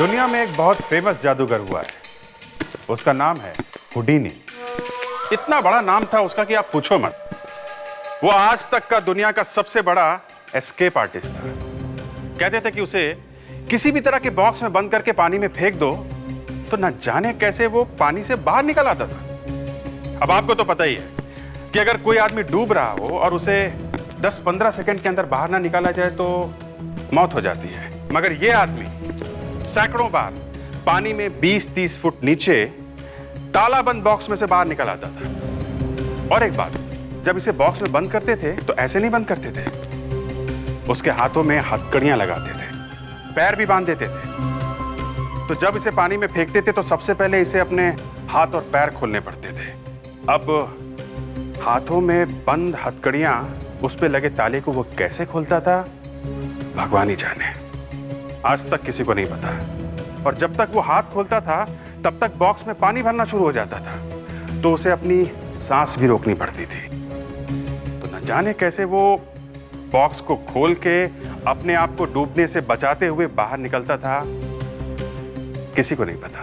दुनिया में एक बहुत फेमस जादूगर हुआ है, उसका नाम है हुडीनी। इतना बड़ा नाम था उसका कि आप पूछो मत। वो आज तक का दुनिया का सबसे बड़ा एस्केप आर्टिस्ट था। कहते थे कि उसे किसी भी तरह के बॉक्स में बंद करके पानी में फेंक दो तो न जाने कैसे वो पानी से बाहर निकल आता था। अब आपको तो पता ही है कि अगर कोई आदमी डूब रहा हो और उसे 10-15 सेकंड के अंदर बाहर ना निकाला जाए तो मौत हो जाती है, मगर ये आदमी सैकड़ों बार पानी में 20-30 फुट नीचे तालाबंद बॉक्स में से बाहर निकल आता था। और एक बात, जब इसे बॉक्स में बंद करते थे तो ऐसे नहीं बंद करते थे, उसके हाथों में हथकड़ियां लगाते थे, पैर भी बांध देते थे। तो जब इसे पानी में फेंकते थे तो सबसे पहले इसे अपने हाथ और पैर खोलने पड़ते थे। अब हाथों में बंद हथकड़ियां उस पे लगे ताले को वो कैसे खोलता था भगवान ही जाने, आज तक किसी को नहीं पता। और जब तक वो हाथ खोलता था तब तक बॉक्स में पानी भरना शुरू हो जाता था, तो उसे अपनी सांस भी रोकनी पड़ती थी। तो न जाने कैसे वो बॉक्स को खोल के अपने आप को डूबने से बचाते हुए बाहर निकलता था, किसी को नहीं पता।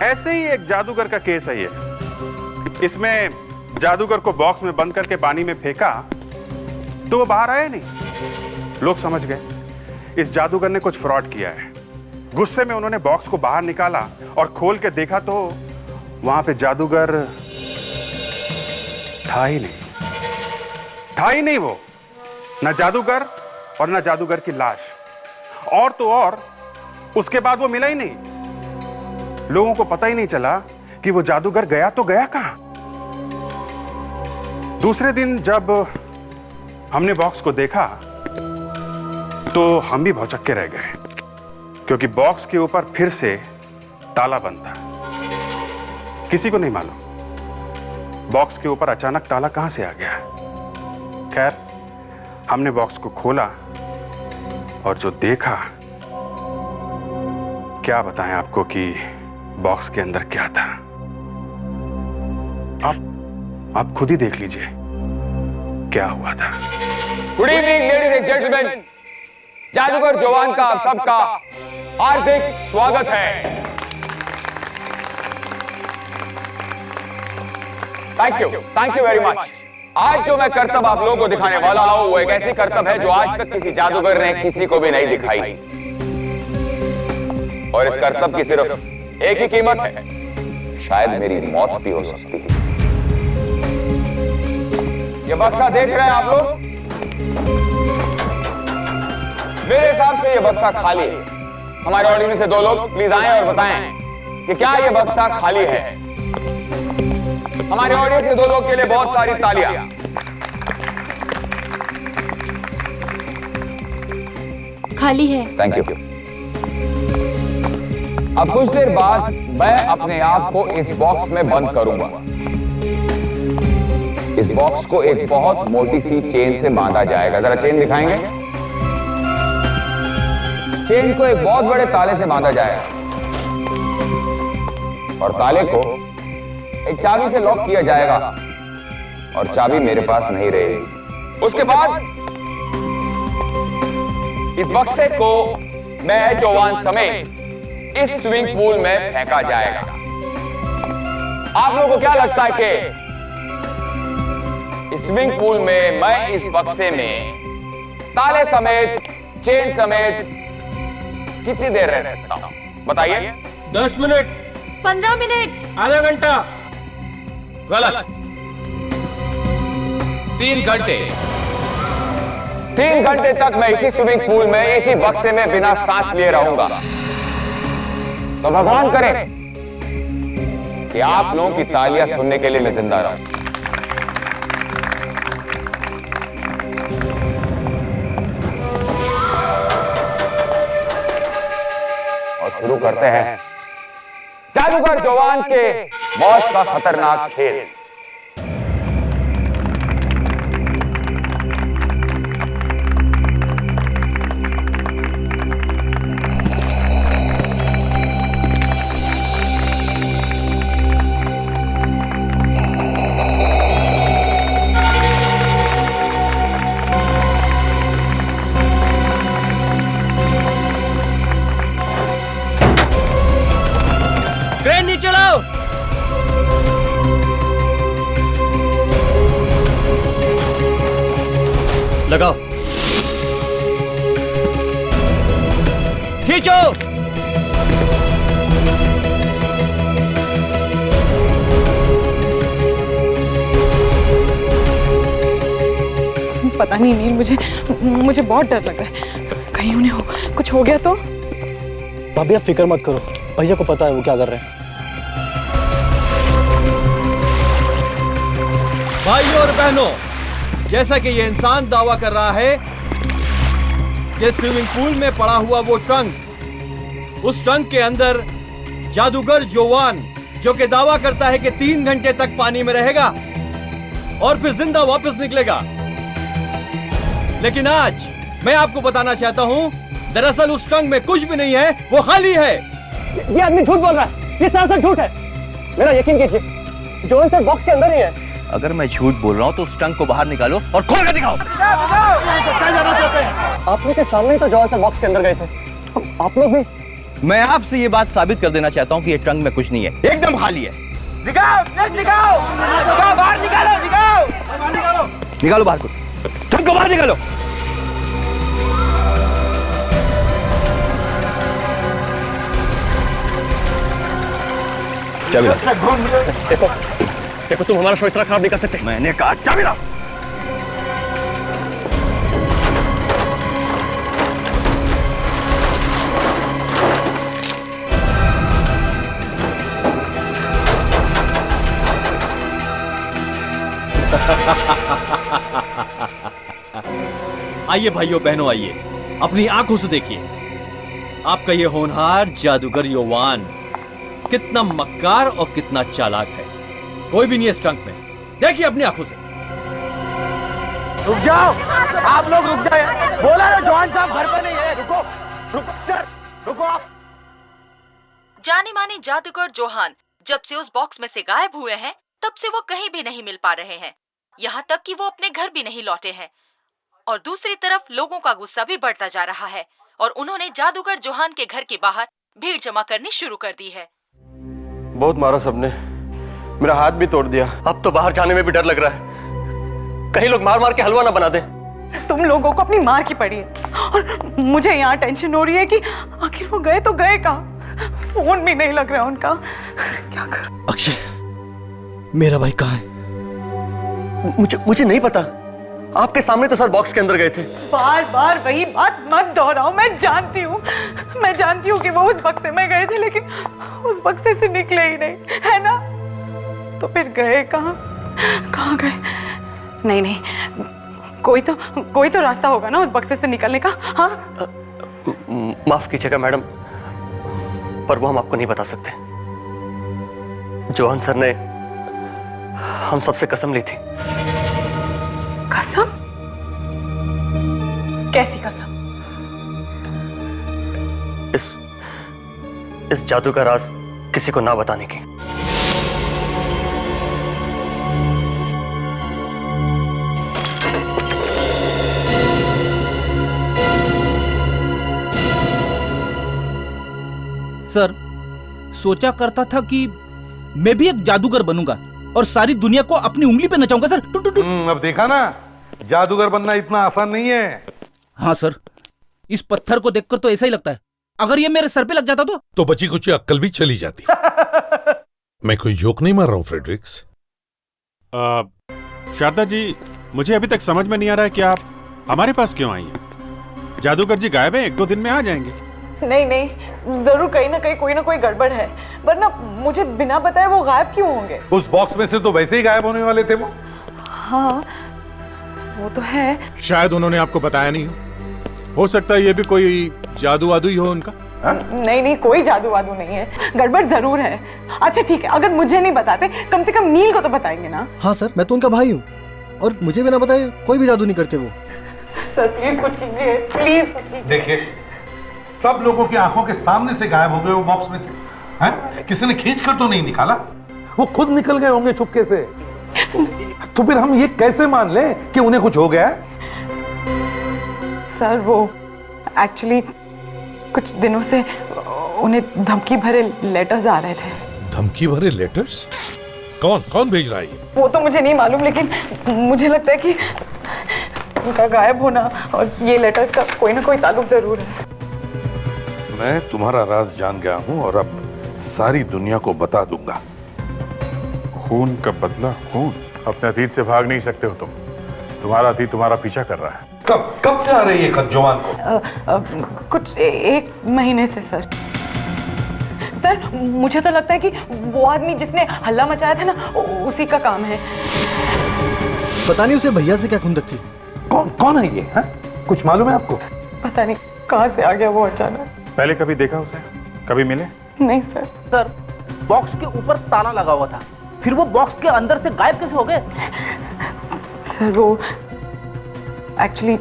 ऐसे ही एक जादूगर का केस है ये। इसमें जादूगर को बॉक्स में बंद करके पानी में फेंका तो वो बाहर आया नहीं। लोग समझ गए इस जादूगर ने कुछ फ्रॉड किया है। गुस्से में उन्होंने बॉक्स को बाहर निकाला और खोल के देखा तो वहां पे जादूगर था ही नहीं वो, ना जादूगर और ना जादूगर की लाश। और तो और उसके बाद वो मिला ही नहीं। लोगों को पता ही नहीं चला कि वो जादूगर गया तो गया कहां। दूसरे दिन जब हमने बॉक्स को देखा तो हम भी भौचक्के रह गए, क्योंकि बॉक्स के ऊपर फिर से ताला बंद था। किसी को नहीं मालूम बॉक्स के ऊपर अचानक ताला कहां से आ गया। खैर, हमने बॉक्स को खोला और जो देखा, क्या बताएं आपको कि बॉक्स के अंदर क्या था। आप खुद ही देख लीजिए क्या हुआ था। Good evening ladies and gentleman, जादूगर जवान का आप सबका हार्दिक स्वागत है। Thank you very much. आज जो मैं करतब आप लोगों को दिखाने वाला हूं वो एक ऐसी करतब है जो आज तक किसी जादूगर ने किसी को भी नहीं दिखाई। और इस करतब की सिर्फ एक ही कीमत है, शायद मेरी मौत भी हो सकती है। ये बक्सा देख रहे हैं आप लोग? मेरे हिसाब से ये बक्सा खाली है। हमारे ऑडियंस में से 2 लोग प्लीज आएं और बताएं कि क्या ये बक्सा खाली है। हमारे ऑडियंस के 2 लोग के लिए बहुत सारी तालियां। खाली है। Thank you. अब कुछ देर बाद मैं अपने आप को इस बॉक्स में बंद करूंगा। इस बॉक्स को एक बहुत मोटी सी चेन से बांधा जाएगा। जरा चेन दिखाएंगे। चेन को एक बहुत बड़े ताले से बांधा जाएगा और ताले को एक चाबी से लॉक किया जाएगा और चाबी मेरे पास नहीं रहेगी। उसके बाद इस बक्से को मैं जवान समेत इस स्विमिंग पूल में फेंका जाएगा। आप लोगों को क्या लगता है कि इस स्विमिंग पूल में मैं इस बक्से में ताले समेत, चेन समेत कितनी देर रह सकता हूं? बताइए। 10 मिनट, 15 मिनट, आधा घंटा। गलत। 3 घंटे। 3 घंटे तक मैं इसी स्विमिंग पूल में, इसी बक्से में बिना सांस लिए रहूंगा। तो भगवान करे कि आप लोगों की तालियां सुनने के लिए मैं जिंदा रहूं। और शुरू करते हैं जादूगर जवान के मौत का खतरनाक खेल। लगाओ। खींचो। पता नहीं नील, मुझे बहुत डर लग रहा है। कहीं उन्हें कुछ हो गया तो? भाभी आप फिक्र मत करो, भैया को पता है वो क्या कर रहे हैं। भाइयों और बहनों, जैसा कि ये इंसान दावा कर रहा है कि स्विमिंग पूल में पड़ा हुआ वो ट्रंक, उस ट्रंक के अंदर जादूगर जोवान, जो कि दावा करता है कि 3 घंटे तक पानी में रहेगा और फिर जिंदा वापस निकलेगा। लेकिन आज मैं आपको बताना चाहता हूं, दरअसल उस ट्रंक में कुछ भी नहीं है, वो खाली है। ये आदमी झूठ बोल रहा है, ये सरासर झूठ है। मेरा यकीन कीजिए, जोन सर बॉक्स के अंदर ही है। अगर मैं झूठ बोल रहा हूँ तो उस ट्रंक को बाहर निकालो और खोल कर दिखाओ। आप लोग के सामने ही तो जोन सर बॉक्स के अंदर गए थे, आप लोग भी। मैं आपसे ये बात साबित कर देना चाहता हूँ कि ये ट्रंक में कुछ नहीं है, एकदम खाली है। निकालो बाहर को, ट्रंक को बाहर निकालो। चाबी लाओ। देखो तुम हमारा शो इतना खराब नहीं कर सकते। मैंने कहा चाबी लाओ। आइए भाइयों बहनों, आइए अपनी आंखों से देखिए। आपका ये होनहार जादूगर योवान कितना मक्कार और कितना चालाक है। कोई भी नहीं है इस ट्रंक में, देखिए अपनी आंखों से। रुक जाओ, आप लोग रुक जाए। बोला ना जवान साहब घर पर नहीं है। रुको रुको सर, रुको आप। जाने माने जादूगर जोहान जब से उस बॉक्स में से गायब हुए हैं, तब से वो कहीं भी नहीं मिल पा रहे हैं। यहाँ तक कि वो अपने घर भी नहीं लौटे हैं। और दूसरी तरफ लोगों का गुस्सा भी बढ़ता जा रहा है और उन्होंने जादूगर जोहान के घर के बाहर भीड़ जमा करनी शुरू कर दी है। बहुत मारा सबने, मेरा हाथ भी तोड़ दिया। अब तो बाहर जाने में भी डर लग रहा है, कहीं लोग मार मार के हलवा ना बना दे। तुम लोगों को अपनी मार की पड़ी है और मुझे यहाँ टेंशन हो रही है कि आखिर वो गए तो गए कहाँ? फोन भी नहीं लग रहा उनका, क्या करूं? अक्षय, मेरा भाई कहाँ है? मुझे नहीं पता। आपके सामने तो सर बॉक्स के अंदर गए थे। बार बार वही बात मत दोहराओ। मैं जानती हूँ कि वो उस बक्से में गए थे, लेकिन उस बक्से से निकले ही नहीं, है ना? तो फिर गए कहाँ गए? नहीं, कोई तो रास्ता होगा ना उस बक्से से निकलने का। हाँ, माफ कीजिएगा मैडम, पर वो हम आपको नहीं बता सकते। जोहन सर ने हम सबसे कसम ली थी। कसम? कैसी कसम? इस जादू का राज किसी को ना बताने की। सर, सोचा करता था कि मैं भी एक जादूगर बनूंगा और सारी दुनिया को अपनी उंगली पे नचाऊंगा सर। अब देखा ना, जादूगर बनना इतना आसान नहीं है। हाँ सर, इस पत्थर को देखकर तो ऐसा ही लगता है, अगर ये मेरे सर पे लग जाता तो बची कुछ अक्ल भी चली जाती। मैं कोई जोक नहीं मार रहा हूँ फ्रेडरिक्स। शारदा जी, मुझे अभी तक समझ में नहीं आ रहा है कि आप हमारे पास क्यों आई हैं? जादूगर जी गायब हैं, 1-2 दिन में आ जाएंगे। नहीं, जरूर कहीं ना कहीं कोई ना कोई गड़बड़ है, वरना मुझे बिना बताए वो गायब क्यों होंगे? उस बॉक्स में से तो वैसे ही गायब होने वाले थे वो। हाँ, वो तो है। शायद उन्होंने आपको बताया नहीं हो सकता है ये भी कोई जादू वादू ही हो उनका। नहीं, कोई जादू वादू नहीं है, गड़बड़ जरूर है। अच्छा ठीक है, अगर मुझे नहीं बताते कम से कम नील को तो बताएंगे ना। हाँ सर, मैं तो उनका भाई हूँ और मुझे भी ना बताए कोई भी जादू नहीं करते वो। सर प्लीज कुछ कीजिए, प्लीज कुछ कीजिए। देखिए, सब लोगों की आंखों के सामने से गायब हो गए वो बॉक्स में से। हैं? किसी ने खींच कर तो नहीं निकाला, वो खुद निकल गए होंगे चुपके से। तो फिर हम ये कैसे मान लें कि उन्हें कुछ हो गया? सर वो एक्चुअली कुछ दिनों से उन्हें धमकी भरे लेटर्स आ रहे थे। धमकी भरे लेटर्स? कौन भेज रहा है ये? वो तो मुझे नहीं मालूम, लेकिन मुझे लगता है कि उनका गायब होना और ये लेटर्स का कोई ना कोई ताल्लुक जरूर है। मैं तुम्हारा राज जान गया हूं और अब सारी दुनिया को बता दूंगा। खून का बदला खून। अपने अतीत से भाग नहीं सकते हो तुम। तुम्हारा अतीत तुम्हारा पीछा कर रहा है। कब से आ रही है खत जवान को? कुछ 1 महीने से सर। सर मुझे तो लगता है कि वो आदमी जिसने हल्ला मचाया था ना उसी का काम है। पता नहीं उसे भैया से क्या खुंदक थी। कौन है ये? है? कुछ मालूम है आपको? पता नहीं कहां से आ गया वो अचानक। पहले कभी देखा उसे? कभी मिले? नहीं सर। सर बॉक्स के ऊपर ताला लगा हुआ था, फिर वो बॉक्स के अंदर से गायब कैसे हो गए? सर वो एक्चुअली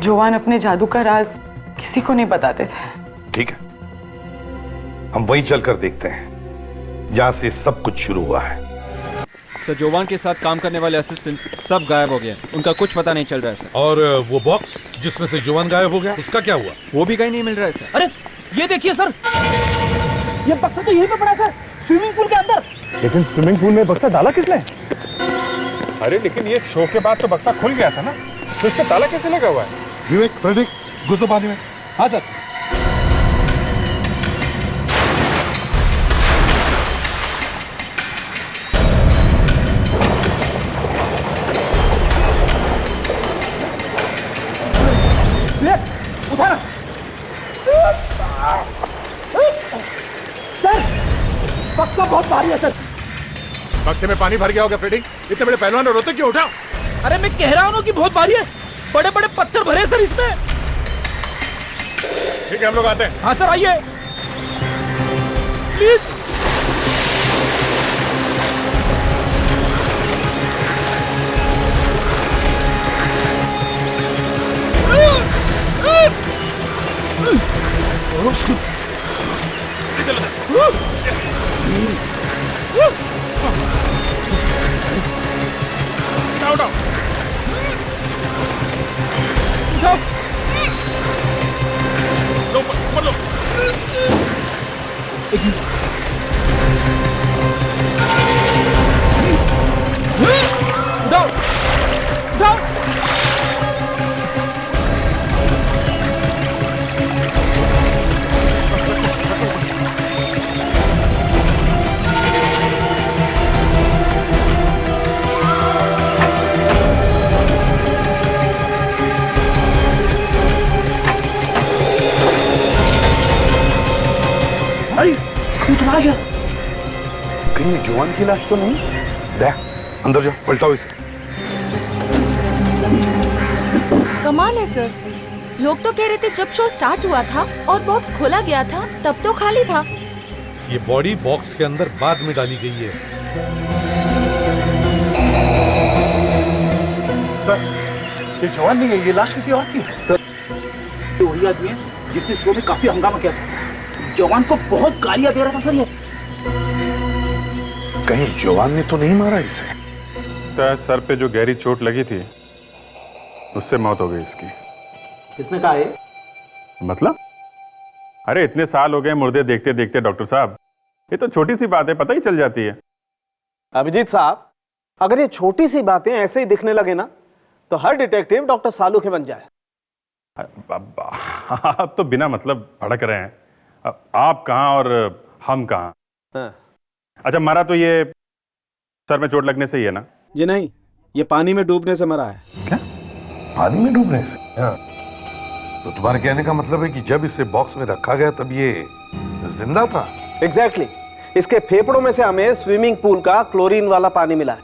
जवान अपने जादू का राज किसी को नहीं बताते थे। ठीक है, हम वहीं चलकर देखते हैं जहां से सब कुछ शुरू हुआ है। सर जोवान के साथ काम करने वाले असिस्टेंट्स सब गायब हो गए, उनका कुछ पता नहीं चल रहा है सर। और वो बॉक्स जिसमें से जोवान गायब हो गया, उसका क्या हुआ? वो भी कहीं नहीं मिल रहा है सर। अरे ये देखिए सर, ये बक्सा तो यहीं पे पड़ा था, स्विमिंग पूल के अंदर। लेकिन स्विमिंग पूल में बक्सा डाला किसने? अरे लेकिन ये शो के बाद तो बक्सा खुल गया था ना, तो इसका ताला कैसे लगा हुआ है? विवेक, फ्रेडरिक, घुसो पानी में। हाँ सर। उठा सर, बक्सा बहुत भारी है सर। बक्से में पानी भर गया होगा फ्रेडी। इतने बड़े पहलवान रोते क्यों? उठाओ। अरे मैं कह रहा हूँ कि बहुत भारी है, बड़े बड़े पत्थर भरे सर इसमें। ठीक है, हम लोग आते हैं। हाँ सर आइए प्लीज। कहीं जवान की लाश तो नहीं? देख, अंदर जाओ, पलटाओ इसे। कमाल है सर, लोग तो कह रहे थे जब शो स्टार्ट हुआ था और बॉक्स खोला गया था तब तो खाली था। ये बॉडी बॉक्स के अंदर बाद में डाली गई है। सर ये जवान नहीं है, ये लाश किसी और की है। सर ये वही आदमी है जिसने शो में काफी हंगामा किया था। जवान को बहुत गालियां दे रहा था सर ये। कहीं जवान ने तो नहीं मारा इसे? सर पे जो गहरी चोट लगी थी उससे मौत हो गई इसकी। किसने कहा है? मतलब? अरे इतने साल हो गए मुर्दे देखते देखते डॉक्टर साहब, ये तो छोटी सी बात है, पता ही चल जाती है। अभिजीत साहब, अगर ये छोटी सी बातें ऐसे ही दिखने लगे ना तो हर डिटेक्टिव डॉक्टर सालू के बन जाए। आप तो बिना मतलब भड़क रहे हैं। अब आप कहाँ और हम कहाँ? हाँ। अच्छा, मरा तो ये सर में चोट लगने से ही है ना? जी नहीं, ये पानी में डूबने से मरा है। क्या? पानी में डूबने से? हाँ। तो तुम्हारे कहने का मतलब है कि जब इसे बॉक्स में रखा गया तब ये जिंदा था? एग्जैक्टली। इसके फेफड़ों में से हमें स्विमिंग पूल का क्लोरीन वाला पानी मिला है।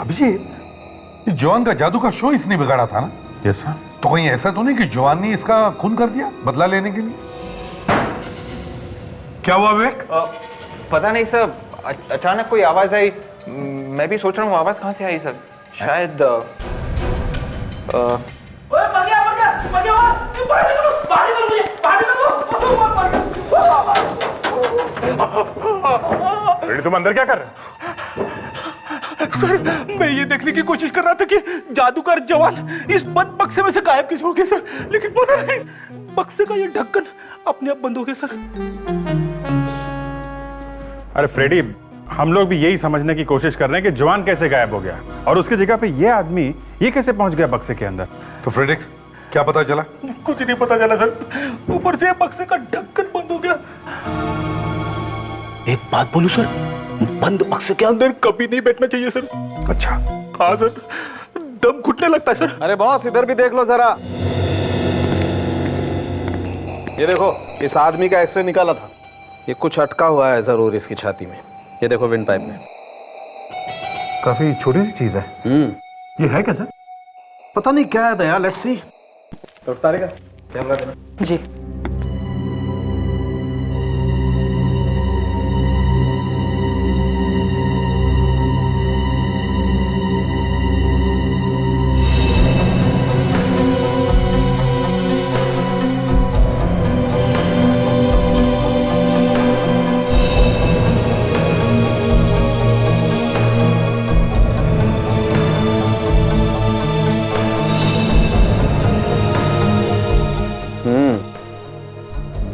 अभिजीत, ये जवान का जादू का शो इसने बिगाड़ा था ना? Yes sir. तो कहीं ऐसा तो नहीं कि जवान ने इसका खून कर दिया बदला लेने के लिए? क्या हुआ विवेक? पता नहीं सर, अचानक कोई आवाज आई। मैं भी सोच रहा हूँ आवाज कहाँ से आई सर। शायद तुम अंदर क्या कर रहे हो? सर मैं ये देखने की कोशिश कर रहा था कि जादूगर जवान इस बंद बक्से में से गायब कैसे हो गए सर, लेकिन पता नहीं बक्से का ये ढक्कन अपने आप बंद हो गया सर। अरे फ्रेडी, हम लोग भी यही समझने की कोशिश कर रहे हैं कि जवान कैसे गायब हो गया और उसकी जगह पे ये आदमी ये कैसे पहुंच गया बक्से के अंदर। तो फ्रेडिक्स क्या पता चला? कुछ नहीं पता चला सर, ऊपर से बक्से का ढक्कन बंद हो गया। एक बात बोलूं सर, बंद बक्से के अंदर कभी नहीं बैठना चाहिए सर। अच्छा। हाँ सर, दम घुटने लगता है सर। अरे बॉस इधर भी देख लो जरा, ये देखो इस आदमी का एक्सरे निकाला था, ये कुछ अटका हुआ है जरूर इसकी छाती में। ये देखो विंड पाइप में। काफी छोटी सी चीज है। ये है क्या सर? पता नहीं क्या है दया, लेट्स सी। तो तारेगा कैमरा देना। जी।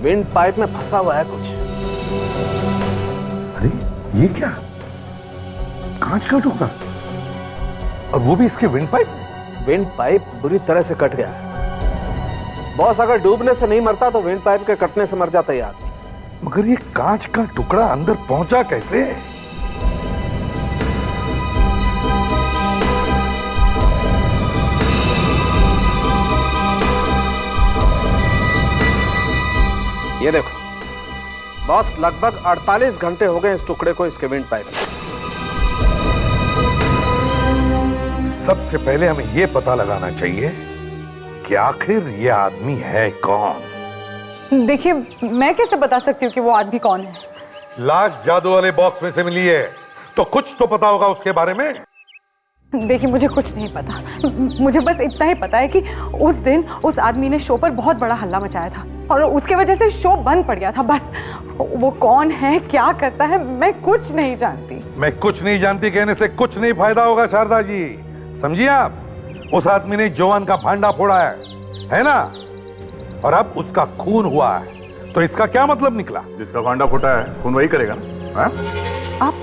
विंड पाइप में फंसा हुआ है कुछ। अरे ये क्या? कांच का टुकड़ा, और वो भी इसके विंड पाइप। विंड पाइप बुरी तरह से कट गया है बॉस। अगर डूबने से नहीं मरता तो विंड पाइप के कटने से मर जाता है आदमी। मगर ये कांच का टुकड़ा अंदर पहुंचा कैसे? ये देखो बॉस, लगभग 48 घंटे हो गए इस टुकड़े को इसके विंड पाइप में। सबसे पहले हमें यह पता लगाना चाहिए कि आखिर ये आदमी है कौन। देखिए, मैं कैसे बता सकती हूँ कि वो आदमी कौन है? लाश जादू वाले बॉक्स में से मिली है तो कुछ तो पता होगा उसके बारे में। देखिए, मुझे कुछ नहीं पता। मुझे बस इतना ही पता है कि उस दिन उस आदमी ने शो पर बहुत बड़ा हल्ला मचाया था और उसके वजह से शो बंद पड़ गया था। बस वो कौन है, क्या करता है, मैं कुछ नहीं जानती। मैं कुछ नहीं जानती कहने से कुछ नहीं फायदा होगा शारदा जी, समझिए आप। उस आदमी ने जवान का भांडा फोड़ा है ना? और अब उसका खून हुआ है, तो इसका क्या मतलब निकला? जिसका भांडा फूटा है खून वही करेगा ना? आप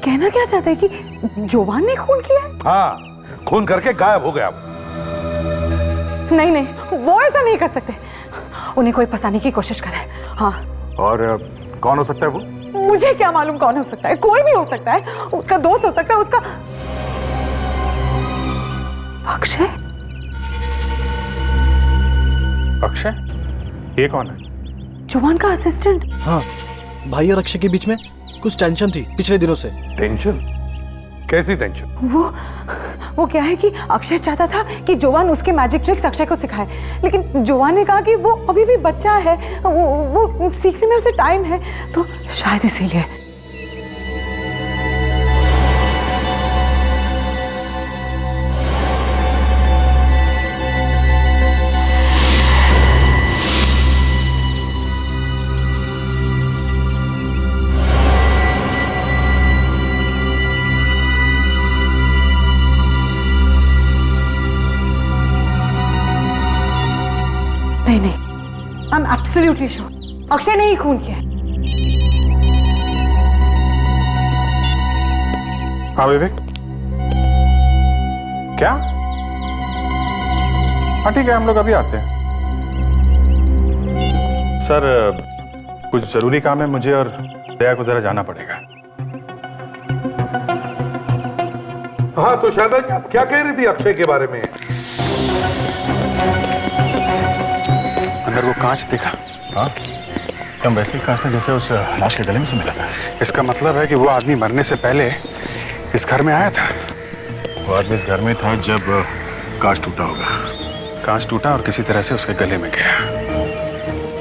कहना क्या चाहते हैं कि जवान ने खून किया है? हाँ, खून करके गायब हो गया। नहीं नहीं, वो ऐसा नहीं कर सकते। उन्हें कोई फंसाने की कोशिश करे। हाँ। और कौन हो सकता है वो? मुझे क्या मालूम कौन हो सकता है? कोई भी हो सकता है। उसका दोस्त हो सकता है, उसका अक्षय। अक्षय? ये कौन है? जवान का असिस्टेंट। हाँ, भाई और अक्षय के बीच में कुछ टेंशन थी पिछले दिनों से। टेंशन? कैसी टेंशन? वो क्या है कि अक्षय चाहता था कि जोवान उसके मैजिक ट्रिक्स अक्षय को सिखाए, लेकिन जोवान ने कहा कि वो अभी भी बच्चा है, वो सीखने में उसे टाइम है, तो शायद इसीलिए। नहीं, I am absolutely sure Akshay ने ही खून किया है। हाँ विवेक, क्या? हाँ ठीक है, हम लोग अभी आते हैं। सर, कुछ जरूरी काम है मुझे और दया को जरा जाना पड़ेगा। हाँ तो शारदा जी, आप क्या कह रही थी अक्षय के बारे में? अंदर वो कांच देखा? हाँ, एकदम वैसे ही कांच था जैसे उस लाश के गले में से मिला था। इसका मतलब है कि वो आदमी मरने से पहले इस घर में आया था। वो आदमी इस घर में था जब कांच टूटा होगा। कांच टूटा और किसी तरह से उसके गले में गया।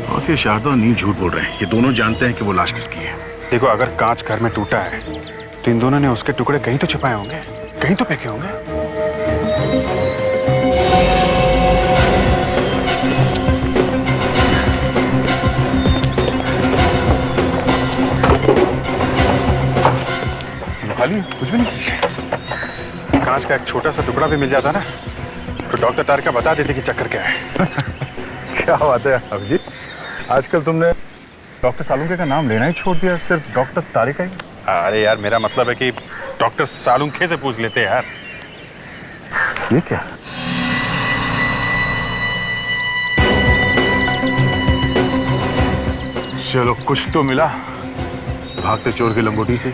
और ये शारदा नहीं झूठ बोल रहे हैं, ये दोनों जानते हैं कि वो लाश किसकी है। देखो, अगर कांच घर में टूटा है तो इन दोनों ने उसके टुकड़े कहीं तो छिपाए होंगे, कहीं तो फेंके होंगे। खाली कुछ भी नहीं। कांच का एक छोटा सा टुकड़ा भी मिल जाता ना तो डॉक्टर तारिका बता देती कि चक्कर क्या है। क्या बात है अभिजीत, आजकल तुमने डॉक्टर सालुंके का नाम लेना ही छोड़ दिया, सिर्फ डॉक्टर तारिका ही। अरे यार मेरा मतलब है कि डॉक्टर सालुंखे से पूछ लेते यार। ये क्या? चलो कुछ तो मिला भागते चोर की लंगोटी से।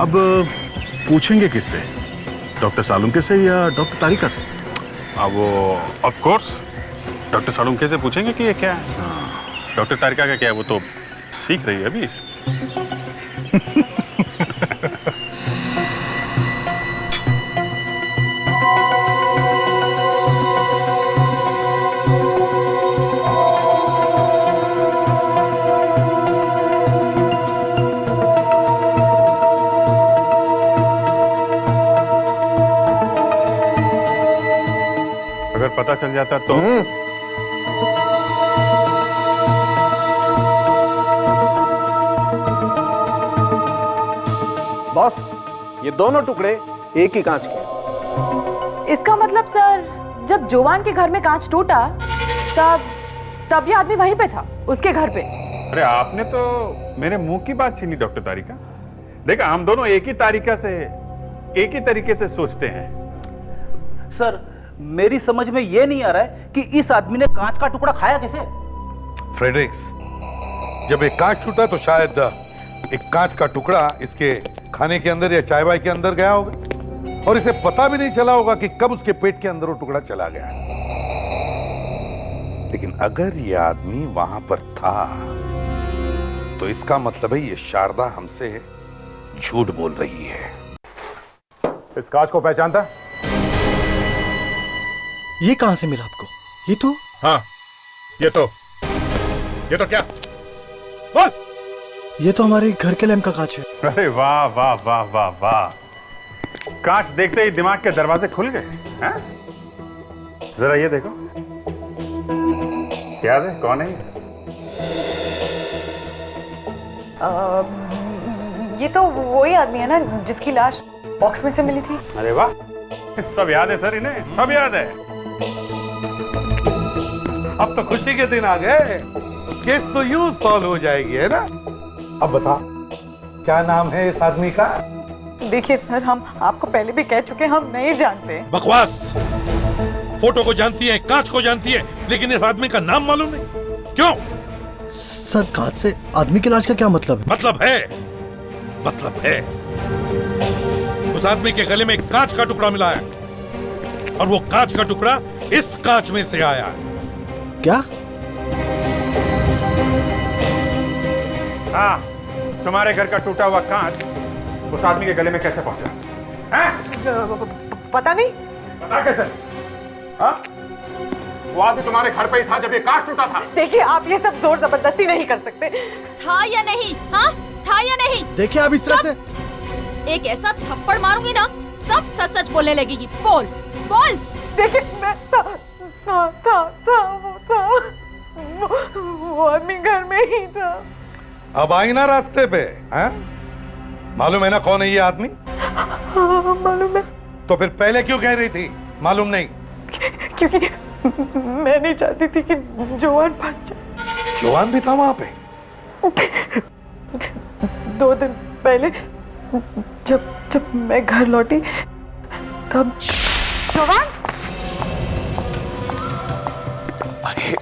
अब पूछेंगे किससे, डॉक्टर सालुंके से या डॉक्टर तारिका से? अब वो ऑफ कोर्स डॉक्टर सालुंखे से पूछेंगे कि ये क्या है। डॉक्टर तारिका का क्या है, वो तो सीख रही है अभी। अगर पता चल जाता तो बॉस, ये दोनों टुकड़े एक ही कांच के। इसका मतलब सर, जब जोवान के घर में कांच टूटा तब ये आदमी वहीं पे था, उसके घर पे। अरे आपने तो मेरे मुंह की बात छीनी डॉक्टर तारिका। देखा, हम दोनों एक ही तरीके से सोचते हैं। सर, मेरी समझ में ये नहीं आ रहा है कि इस आदमी ने कांच का टुकड़ा खाया कैसे? फ्रेडरिक्स, जब एक कांच टूटा तो शायद एक कांच का टुकड़ा इसके खाने के अंदर या चाय वाय के अंदर गया होगा और इसे पता भी नहीं चला होगा कि कब उसके पेट के अंदर वो टुकड़ा चला गया। लेकिन अगर ये आदमी वहां पर था तो इसका मतलब है ये शारदा हमसे झूठ बोल रही है। इस कांच को पहचानता? ये कहां से मिला आपको? ये तो हाँ, ये तो क्या? बोल। ये तो हमारे घर के लैंप का कांच है। अरे वाह वाह वाह वाह वाह, कांच देखते ही दिमाग के दरवाजे खुल गए हैं? जरा ये देखो, याद है कौन है ये तो वही आदमी है ना जिसकी लाश बॉक्स में से मिली थी। अरे वाह, सब याद है सर, इन्हें सब याद है। अब तो खुशी के दिन आ गए, केस तो यूं सॉल्व हो जाएगी, है ना? अब बता, क्या नाम है इस आदमी का? देखिए सर, हम आपको पहले भी कह चुके, हम नहीं जानते। बकवास। फोटो को जानती है, कांच को जानती है, लेकिन इस आदमी का नाम मालूम नहीं। क्यों? सर, कांच से आदमी की लाश का क्या मतलब है? मतलब है उस आदमी के गले में कांच का टुकड़ा मिला है और वो कांच का टुकड़ा इस कांच में से आया है। क्या? हाँ, तुम्हारे घर का टूटा हुआ कांच उस आदमी के गले में कैसे पहुंचा? पता नहीं। पता कैसे? हाँ? वो आदमी तुम्हारे घर पे ही था जब ये कांच टूटा था। देखिए, आप ये सब जोर जबरदस्ती नहीं कर सकते। था या नहीं? हाँ, था या नहीं? देखिए, आप इस तरह से एक ऐसा थप्पड़ मारूंगी ना, सब सच सच बोलने लगेगी। बोल बोल। देखिए, मैं था वो आदमी घर में ही था। अब आई ना रास्ते पे, हैं? मालूम है ना कौन है ये आदमी? हाँ, मालूम है। तो फिर पहले क्यों कह रही थी मालूम नहीं? क्योंकि मैं नहीं चाहती थी कि जोवान फंस जाए। जोवान भी था वहां पे? 2 दिन पहले जब मैं घर लौटी तब जोवान। अरे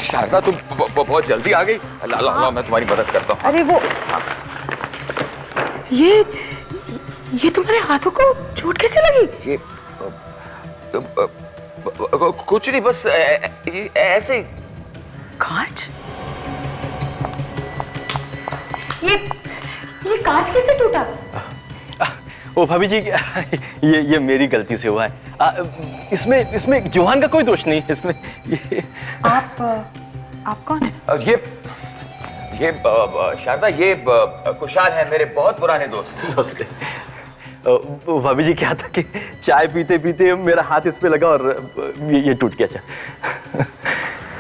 शारदा, तुम बहुत जल्दी आ गई। ला, मैं तुम्हारी मदद करता हूँ। अरे वो ये तुम्हारे हाथों को चोट कैसे लगी? ये कुछ नहीं, बस ऐसे ही। कांच? ये कांच कैसे टूटा? ओ भाभी जी, ये मेरी गलती से हुआ है। इसमें जोहान का कोई दोष नहीं है। इसमें आप कौन है? ये शारदा, ये कुशाल है, मेरे बहुत पुराने दोस्त। भाभी जी, क्या था कि चाय पीते पीते मेरा हाथ इस पे लगा और ये टूट गया।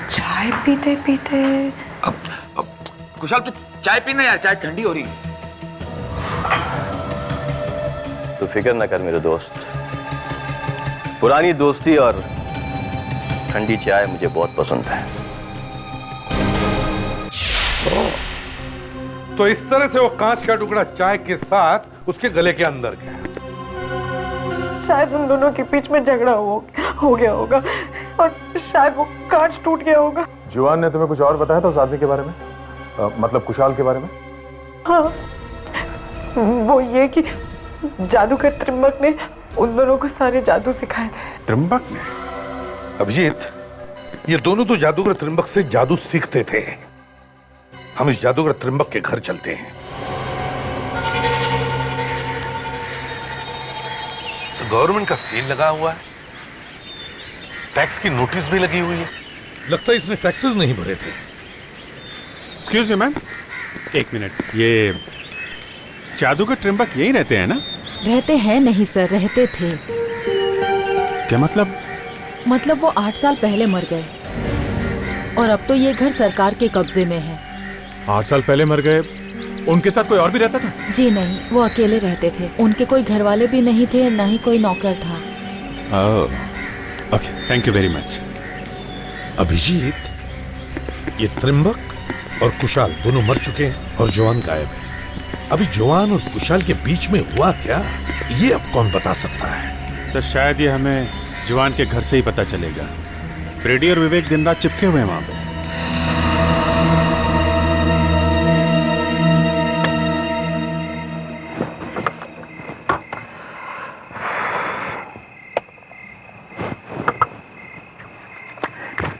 चाय पीते पीते? कुशाल, तू चाय पीना यार, चाय ठंडी हो रही। तो फिक्र ना कर मेरे दोस्त, पुरानी दोस्ती और ठंडी चाय मुझे बहुत पसंद है। तो इस तरह से वो कांच का टुकड़ा चाय के साथ उसके गले के अंदर गया। शायद उन दोनों के बीच में झगड़ा हो गया होगा और शायद वो कांच टूट गया होगा। जुआन ने तुम्हें कुछ और बताया था उस आदमी के बारे में? मतलब कुशाल के बारे में? हाँ, वो ये कि जादूगर त्रिंबक ने उन दोनों को सारे जादू सिखाए थे। त्रिंबक ने? अभिजीत, ये दोनों तो जादूगर त्रिंबक से जादू सीखते थे। हम इस जादूगर त्रिंबक के घर चलते हैं। तो गवर्नमेंट का सील लगा हुआ है, टैक्स की नोटिस भी लगी हुई है। लगता है इसने टैक्सेस नहीं भरे थे। एक्सक्यूज मी मैम, एक मिनट। ये जादूगर त्रिंबक यही रहते हैं ना? रहते हैं नहीं सर, रहते थे। क्या मतलब? मतलब वो 8 साल पहले मर गए और अब तो ये घर सरकार के कब्जे में है। 8 साल पहले मर गए? उनके साथ कोई और भी रहता था? जी नहीं, वो अकेले रहते थे। उनके कोई घर वाले भी नहीं थे, ना ही कोई नौकर था। Okay, thank you very much. Abhijit, ये त्रिंबक और कुशाल दोनों मर चुके हैं और जवान गायब है। अभी जवान और कुशाल के बीच में हुआ क्या, ये अब कौन बता सकता है? सर शायद ये हमें जवान के घर से ही पता चलेगा। फ्रेडी और विवेक दिन रात चिपके हुए हैं वहां पे।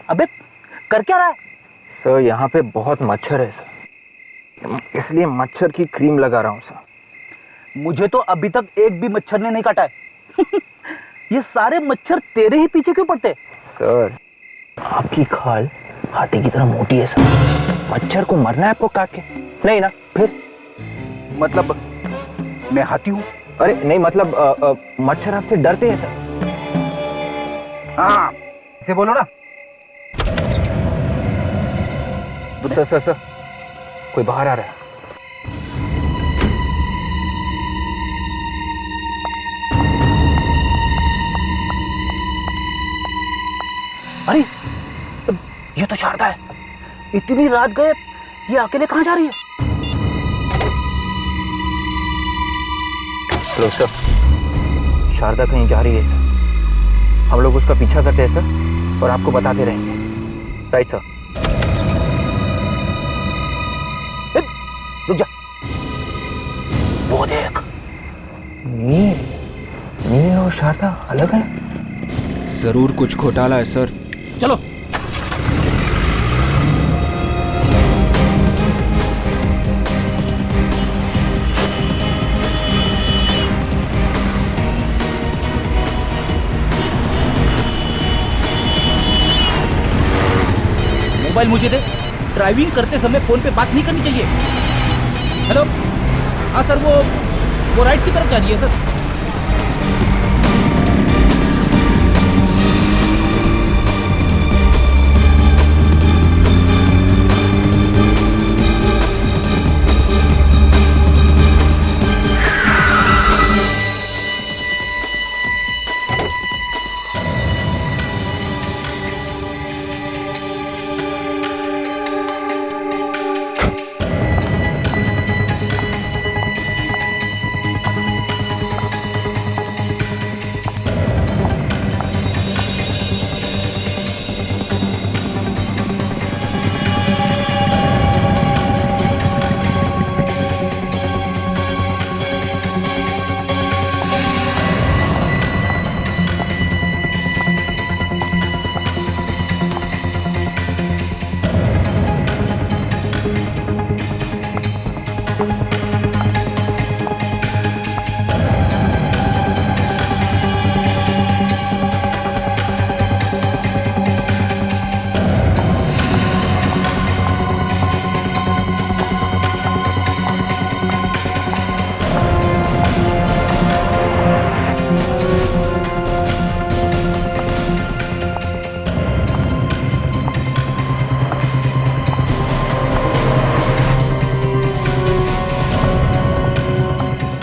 अबे कर क्या रहा है? सर यहाँ पे बहुत मच्छर है सर, इसलिए मच्छर की क्रीम लगा रहा हूँ सर। मुझे तो अभी तक एक भी मच्छर ने नहीं काटा है। ये सारे मच्छर तेरे ही पीछे क्यों पड़ते? सर आपकी खाल हाथी की तरह मोटी है सर, मच्छर को मरना है आपको काट के? नहीं ना? फिर मतलब मैं हाथी हूँ? अरे नहीं, मतलब मच्छर आपसे डरते हैं सर। हाँ इसे बोलो ना। सर कोई बाहर आ रहा है। अरे ये तो शारदा है। इतनी रात गए, ये अकेले कहाँ जा रही है? हेलो सर, शारदा कहीं जा रही है सर। हम लोग उसका पीछा करते हैं सर और आपको बताते रहेंगे। Right sir. रुक जा, वो देख। नील और शारदा अलग है? जरूर कुछ घोटाला है सर। चलो। मोबाइल मुझे दे। ड्राइविंग करते समय फोन पे बात नहीं करनी चाहिए। हेलो, हाँ सर, वो राइट की तरफ जा रही है सर।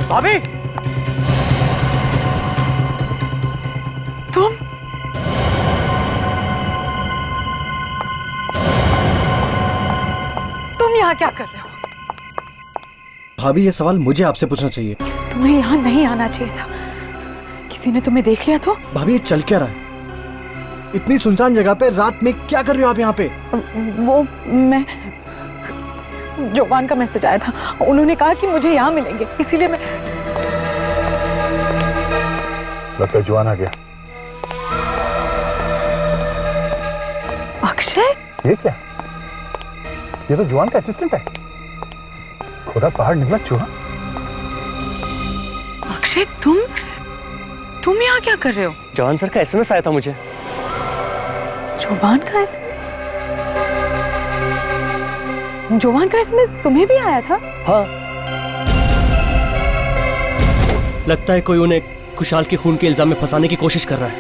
भाभी, तुम यहाँ क्या कर रहे हो? भाभी ये सवाल मुझे आपसे पूछना चाहिए। तुम्हें यहाँ नहीं आना चाहिए था। किसी ने तुम्हें देख लिया तो? भाभी ये चल क्या रहा है? इतनी सुनसान जगह पे रात में क्या कर रहे हो आप यहाँ पे? वो मैं जोवान का मैसेज आया था, उन्होंने कहा कि मुझे यहाँ मिलेंगे, इसीलिए मैं। लगता है जोवान आ गया। अक्षय? ये क्या? ये तो जोवान का असिस्टेंट है। खुदा बाहर निकला चूहा। अक्षय तुम यहाँ क्या कर रहे हो? जवान सर का एसएमएस आया था मुझे। जोवान का एसएमएस? जोवान का एसएमएस तुम्हें भी आया था? हाँ। लगता है कोई उन्हें खुशहाल के खून के इल्जाम में फंसाने की कोशिश कर रहा है।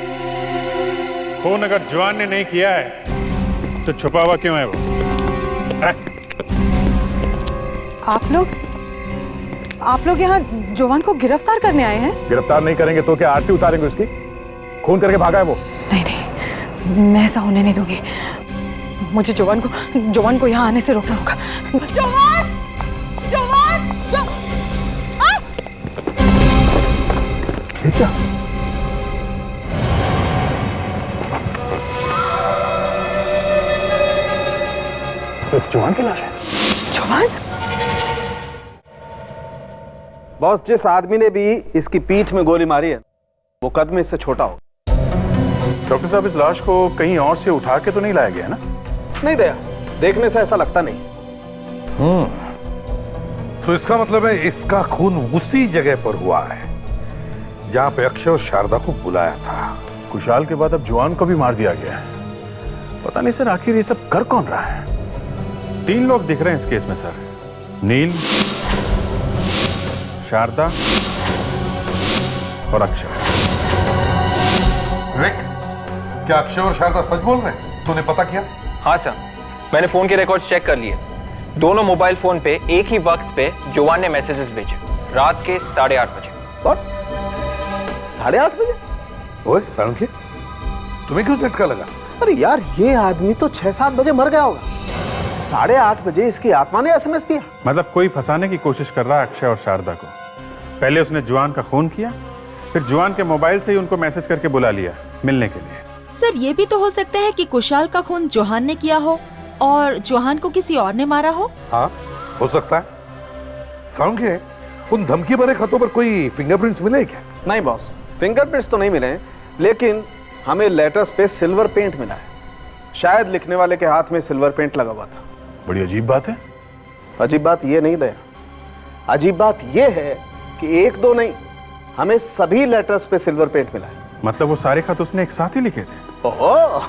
खून अगर जवान ने नहीं किया है तो छुपा हुआ क्यों है वो? आप लोग यहाँ जोवान को गिरफ्तार करने आए हैं? गिरफ्तार नहीं करेंगे तो क्या आरती उतारेंगे उसकी? खून करके भागा है वो। नहीं, मैं ऐसा होने नहीं दूंगी। मुझे जोवान को यहाँ आने से रोकना होगा। जोवान! ये क्या? तो जोवान की लाश है। जोवान? बॉस, जिस आदमी ने भी इसकी पीठ में गोली मारी है वो कद में इससे छोटा हो। डॉक्टर साहब, इस लाश को कहीं और से उठा के तो नहीं लाया गया ना? नहीं दया, देखने से ऐसा लगता नहीं। तो इसका मतलब है इसका खून उसी जगह पर हुआ है जहां पे अक्षय और शारदा को बुलाया था। खुशहाल के बाद अब जोवान को भी मार दिया गया है। पता नहीं सर, आखिर ये सब कर कौन रहा है? 3 लोग दिख रहे हैं इस केस में सर। नील, शारदा और अक्षय। विवेक, क्या अक्षय और शारदा सच बोल रहे हैं? तूने पता किया? हाँ सर, मैंने फोन के रिकॉर्ड्स चेक कर लिए। दोनों मोबाइल फोन पे एक ही वक्त पे जोवान ने मैसेजेस भेजे, रात के 8:30 बजे। और 8:30 बजे? ओए सारंगी, तुम्हें क्यों झटका लगा? अरे यार, ये आदमी तो 6-7 बजे मर गया होगा। 8:30 बजे इसकी आत्मा ने एसएमएस दिया। मतलब कोई फंसाने की कोशिश कर रहा है अक्षय और शारदा को। पहले उसने जोवान का खून किया, फिर जोवान के मोबाइल से ही उनको मैसेज करके बुला लिया मिलने के लिए। सर, ये भी तो हो सकता है कि कुशाल का खून जोहान ने किया हो और जोहान को किसी और ने मारा हो। हाँ, हो सकता है। सारंगी, उन धमकी भरे खतों पर कोई फिंगरप्रिंट्स मिले क्या? नहीं बॉस, फिंगरप्रिंट्स तो नहीं मिले हैं, लेकिन हमें लेटर्स पे सिल्वर पेंट मिला है। शायद लिखने वाले के हाथ में सिल्वर पेंट लगा हुआ था। बड़ी अजीब बात है। अजीब बात ये नहीं दया, अजीब बात ये है कि 1-2 नहीं, हमें सभी लेटर्स पे सिल्वर पेंट मिला है। मतलब वो सारे खत उसने एक साथ ही लिखे थे? ओहो,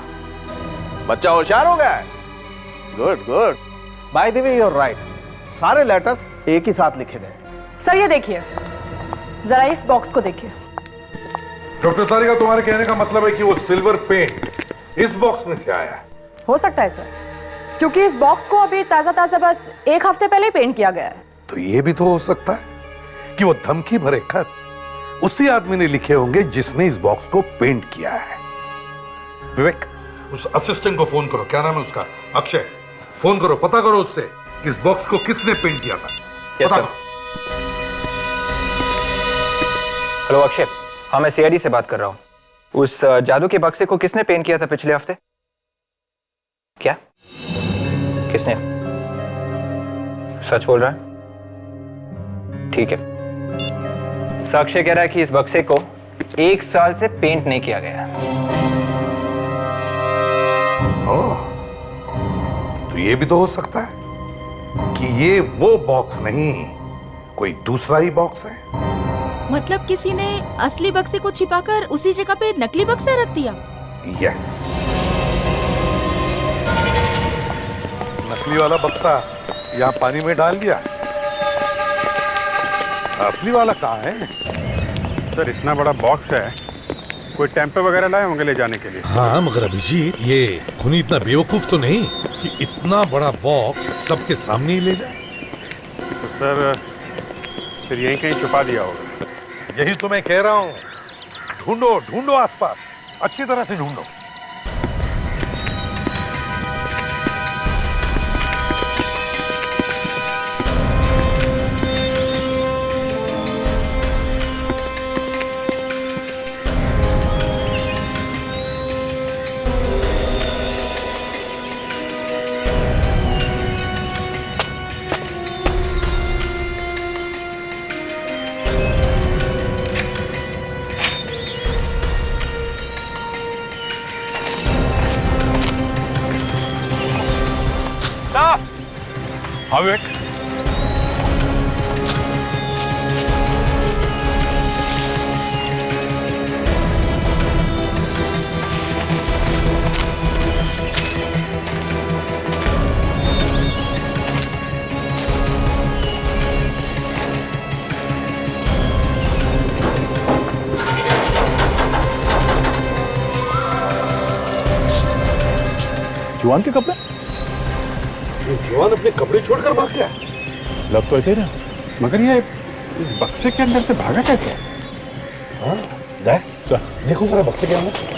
बच्चा होशियार हो गया है। Good good. By the way, you are right, सारे लेटर्स एक ही साथ लिखे गए। सर ये देखिए, जरा इस बॉक्स को देखिए। डॉक्टर तारिका, तुम्हारे कहने का मतलब है कि वो सिल्वर पेंट इस बॉक्स में से आया है? हो सकता है सर, क्योंकि इस बॉक्स को अभी ताजा बस 1 हफ्ते पहले ही पेंट किया गया है। तो ये भी तो हो सकता है कि वो धमकी भरे खत उसी आदमी ने लिखे होंगे जिसने इस बॉक्स को पेंट किया है। विवेक, उस असिस्टेंट को फोन करो। क्या नाम है उसका? अक्षय। फोन करो, पता करो उससे कि इस बॉक्स को किसने पेंट किया था। पता करो। हेलो अक्षय, हाँ मैं सीआईडी से बात कर रहा हूँ। उस जादू के बक्से को किसने पेंट किया था पिछले हफ्ते? क्या? किसने? सच बोल रहा है? ठीक है। साक्ष्य कह रहा है कि इस बक्से को 1 साल से पेंट नहीं किया गया। ओह, तो ये भी तो हो सकता है कि ये वो बॉक्स नहीं, कोई दूसरा ही बॉक्स है। मतलब किसी ने असली बक्से को छिपाकर उसी जगह पे नकली बक्सा रख दिया? यस, नकली वाला बक्सा यहाँ पानी में डाल दिया। असली वाला कहाँ है? सर, इतना बड़ा बॉक्स है, कोई टेम्पो वगैरह लाए होंगे ले जाने के लिए। हाँ, मगर अभिजीत, ये खूनी इतना बेवकूफ तो नहीं कि इतना बड़ा बॉक्स सबके सामने ही ले जाए। तो सर, फिर यहीं कहीं छुपा दिया होगा। यही तो मैं कह रहा हूँ। ढूंढो ढूंढो आसपास, अच्छी तरह से ढूंढो। हाँ विवेक। जवान के कपड़े? ये जवान अपने कपड़े छोड़कर भाग गया? लग तो ऐसे ही रहा। मगर ये इस बक्से के अंदर से भागा कैसे? हाँ, देखो जरा बक्से के अंदर।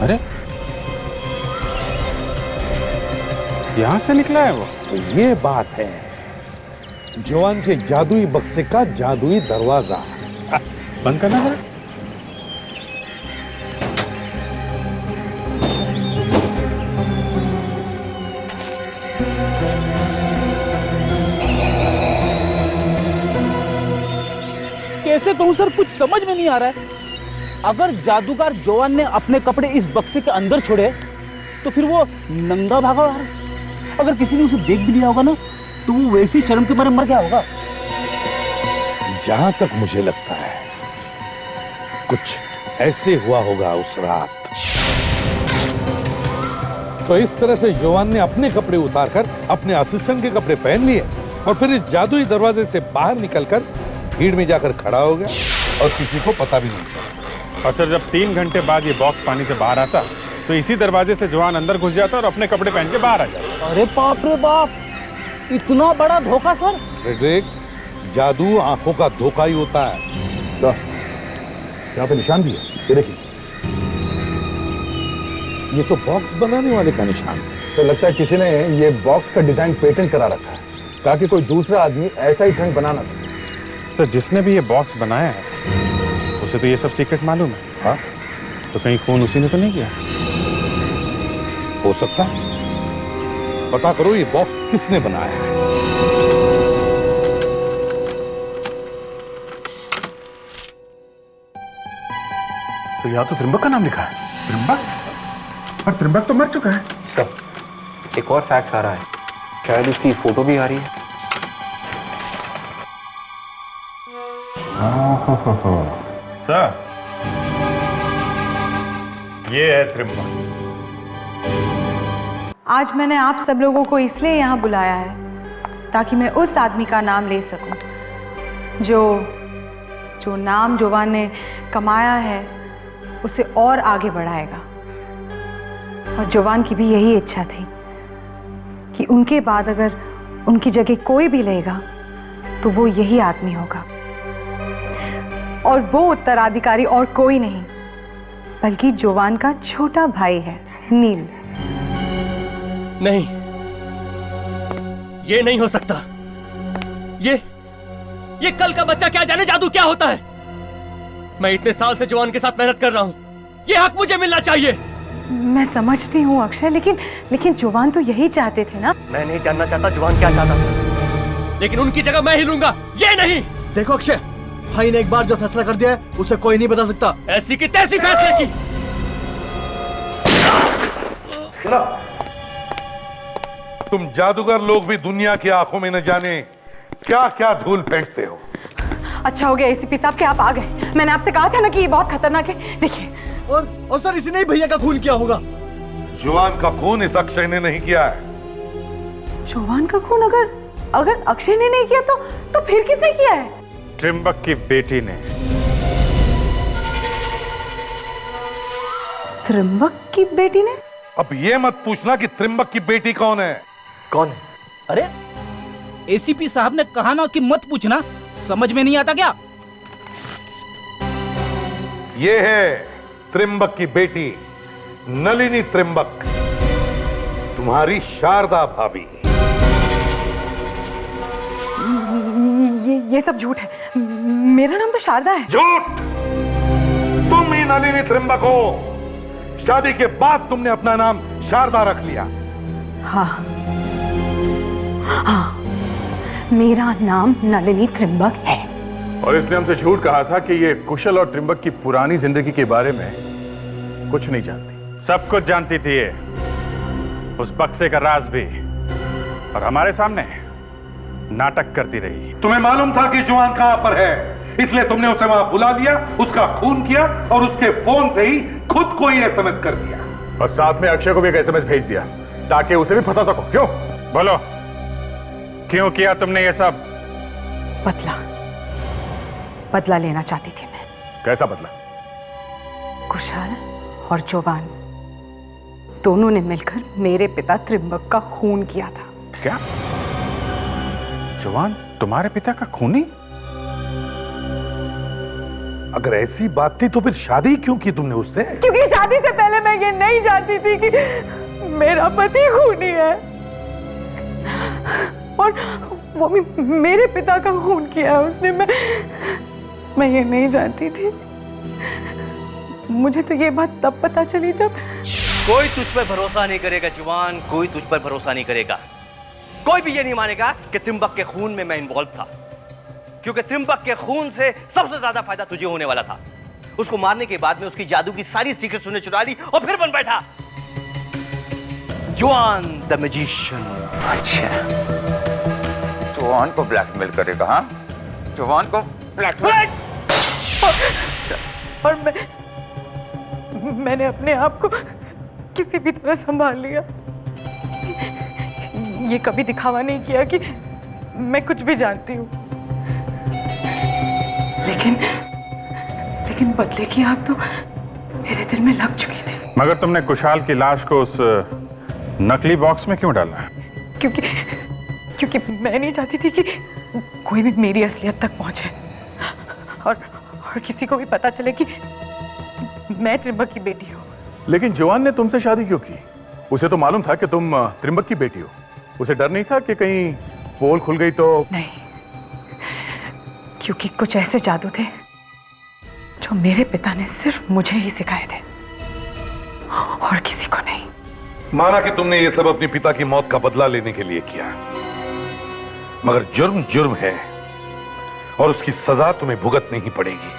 अरे यहां से निकला है वो? तो ये बात है जवान के जादुई बक्से का जादुई दरवाजा। बंद करना जरा। कैसे कहूं सर, कुछ समझ में नहीं आ रहा है। अगर जादूगर जवान ने अपने कपड़े इस बक्से के अंदर छोड़े तो फिर वो नंगा भागा। अगर किसी ने उसे देख भी लिया होगा ना तो वो वैसे ही शर्म के मारे मर गया होगा। जहां तक मुझे लगता है कुछ ऐसे हुआ होगा उस रात। तो इस तरह से जवान ने अपने कपड़े उतारकर अपने असिस्टेंट के कपड़े पहन लिए और फिर इस जादुई दरवाजे से बाहर निकलकर भीड़ में जाकर खड़ा हो गया और किसी को पता भी नहीं चला। और सर जब 3 घंटे बाद ये बॉक्स पानी से बाहर आता तो इसी दरवाजे से जवान अंदर घुस जाता और अपने कपड़े पहन के बाहर आ जाता। अरे बाप रे बाप, इतना बड़ा धोखा सर। फ्रेडरिक्स, जादू आंखों का धोखा ही होता है। सर यहाँ पे निशान भी है, ये देखिए। ये तो बॉक्स बनाने वाले का निशान है। तो लगता है किसी ने ये बॉक्स का डिजाइन पेटेंट करा रखा है ताकि कोई दूसरा आदमी ऐसा ही ट्रंक बना ना सके। सर जिसने भी ये बॉक्स बनाया है उसे तो ये सब सीक्रेट मालूम है। हाँ, तो कहीं फोन उसी ने तो नहीं किया? हो सकता है। पता करो ये बॉक्स किसने बनाया है। तो यहाँ तो त्रिंबक का नाम लिखा है। त्रिंबक? पर त्रिंबक तो मर चुका है। सर एक और फैक्स आ रहा है, शायद उसकी फोटो भी आ रही है। सर ये है त्रिंबक। आज मैंने आप सब लोगों को इसलिए यहाँ बुलाया है ताकि मैं उस आदमी का नाम ले सकूं जो नाम जवान ने कमाया है उसे और आगे बढ़ाएगा। और जवान की भी यही इच्छा थी कि उनके बाद अगर उनकी जगह कोई भी लेगा तो वो यही आदमी होगा। और वो उत्तराधिकारी और कोई नहीं बल्कि जवान का छोटा भाई है, नील। नहीं, ये नहीं हो सकता। ये कल का बच्चा क्या जाने जादू क्या होता है। मैं इतने साल से जवान के साथ मेहनत कर रहा हूं, ये हक मुझे मिलना चाहिए। मैं समझती हूँ अक्षय, लेकिन जवान तो यही चाहते थे ना। मैं नहीं जानना चाहता जवान क्या चाहता था, लेकिन उनकी जगह मैं ही लूंगा, ये नहीं। देखो अक्षय, भाई ने एक बार जो फैसला कर दिया है उसे कोई नहीं बता सकता। ऐसी की तैसी फैसले की। तुम जादूगर लोग भी दुनिया की आंखों में न जाने क्या क्या धूल फेंकते हो। अच्छा हो गया एसीपी साहब कि आप आ गए। मैंने आपसे कहा था ना कि ये बहुत खतरनाक है। देखिए और सर इसी ने ही भैया का खून किया होगा। जवान का खून इस अक्षय ने नहीं किया है। जवान का खून अगर अक्षय ने नहीं किया तो फिर किसने किया है? त्रिंबक की बेटी ने। त्रिंबक की बेटी ने? अब ये मत पूछना कि त्रिंबक की बेटी कौन है। कौन है? अरे एसीपी साहब ने कहा ना कि मत पूछना, समझ में नहीं आता क्या? ये है त्रिंबक की बेटी नलिनी त्रिंबक, तुम्हारी शारदा भाभी। ये सब झूठ है। मेरा नाम तो शारदा है। झूठ? तुम ही नलिनी त्रिंबक हो। शादी के बाद तुमने अपना नाम शारदा रख लिया। हाँ हाँ, मेरा नाम नलिनी त्रिंबक है। और इसने हमसे झूठ कहा था कि ये कुशल और त्रिंबक की पुरानी जिंदगी के बारे में कुछ नहीं जानती। सब कुछ जानती थी ये, उस बक्से का राज भी, और हमारे सामने नाटक करती रही। तुम्हें मालूम था कि जवान कहां पर है, इसलिए तुमने उसे वहां बुला लिया, उसका खून किया और उसके फोन से ही खुद को ही एसएमएस कर दिया। और साथ में अक्षय को भी एक एसएमएस भेज दिया ताकि उसे भी फंसा सको। क्यों? बोलो, क्यों किया तुमने ये सब? बदला लेना चाहती थी मैं। कैसा बदला? कुशाल और जोवान दोनों ने मिलकर मेरे पिता त्रिंबक का खून किया था। क्या? जवान तुम्हारे पिता का खूनी? अगर ऐसी बात थी तो फिर शादी क्यों की तुमने उससे? क्योंकि शादी से पहले मैं ये नहीं जानती थी कि मेरा पति खूनी है, और वो भी मेरे पिता का खून किया है उसने। मैं ये नहीं जानती थी। मुझे तो ये बात तब पता चली जब कोई तुझ पर भरोसा नहीं करेगा जवान, कोई तुझ पर भरोसा नहीं करेगा। कोई भी ये नहीं मानेगा कि त्रिंबक के खून में मैं इन्वॉल्व था, क्योंकि त्रिंबक के खून से सबसे ज्यादा फायदा तुझे होने वाला था। उसको मारने के बाद में उसकी जादू की सारी सीक्रेट सुनने चुरा ली और फिर बन बैठा जवान द मैजिशियन। अच्छा, जवान को ब्लैकमेल करेगा? हाँ, जवान को ब्लैकमेल। और मैंने अपने आप को किसी भी तरह संभाल लिया। ये कभी दिखावा नहीं किया कि मैं कुछ भी जानती हूँ, लेकिन बदले की आग तो मेरे दिल में लग चुकी थी। मगर तुमने कुशाल की लाश को उस नकली बॉक्स में क्यों डाला? क्योंकि मैं नहीं चाहती थी कि कोई भी मेरी असलियत तक पहुंचे, और किसी को भी पता चले कि मैं त्रिंबक की बेटी हूँ। लेकिन जवान ने तुमसे शादी क्यों की? उसे तो मालूम था कि तुम त्रिंबक की बेटी हो। उसे डर नहीं था कि कहीं पोल खुल गई तो? नहीं, क्योंकि कुछ ऐसे जादू थे जो मेरे पिता ने सिर्फ मुझे ही सिखाए थे और किसी को नहीं। माना कि तुमने ये सब अपने पिता की मौत का बदला लेने के लिए किया, मगर जुर्म जुर्म है और उसकी सजा तुम्हें भुगतनी ही पड़ेगी।